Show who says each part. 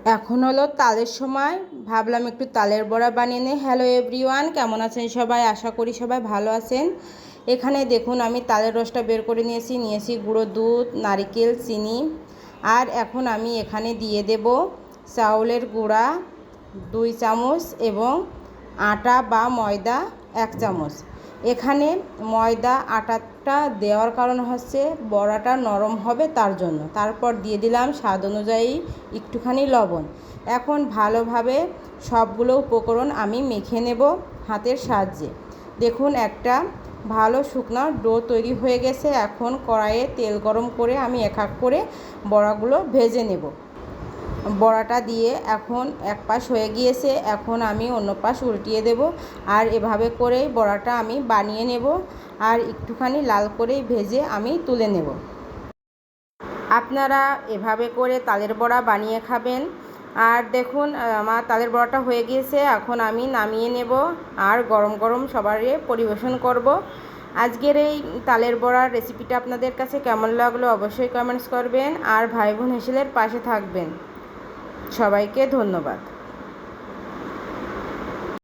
Speaker 1: এখন হলো তালের সময়, ভাবলাম একটু তালের বড়া বানিয়ে নিই। হ্যালো এভরিওয়ান, কেমন আছেন সবাই? আশা করি সবাই ভালো আছেন। এখানে দেখুন আমি তালের রসটা বের করে নিয়েছি গুঁড়ো দুধ, নারকেল, চিনি। আর এখন আমি এখানে দিয়ে দেব চাউলের গুঁড়া 2 চামচ এবং আটা বা ময়দা 1 চামচ। এখানে ময়দা আটাটা দেওয়ার কারণ হচ্ছে বড়াটা নরম হবে তার জন্য। তারপর দিয়ে দিলাম স্বাদ অনুযায়ী একটুখানি লবণ। এখন ভালোভাবে সবগুলো উপকরণ আমি মেখে নেব হাতের সাহায্যে। দেখুন একটা ভালো শুকনো ডো তৈরি হয়ে গেছে। এখন কড়াইয়ে তেল গরম করে আমি এক এক করে বড়াগুলো ভেজে নেব। বড়াটা দিয়ে এখন এক পাশ হয়ে গিয়েছে, এখন আমি অন্য পাশ উল্টিয়ে দেব। আর এভাবে করেই বড়াটা আমি বানিয়ে নেব আর একটুখানি লাল করেই ভেজে আমি তুলে নেব। আপনারা এভাবে করে তালের বড়া বানিয়ে খাবেন। আর দেখুন আমার তালের বড়াটা হয়ে গিয়েছে, এখন আমি নামিয়ে নেব আর গরম গরম সবারই পরিবেশন করব। আজকের এই তালের বড়ার রেসিপিটা আপনাদের কাছে কেমন লাগলো অবশ্যই কমেন্টস করবেন আর ভাই বোন হেসেলের পাশে থাকবেন। সবাইকে ধন্যবাদ।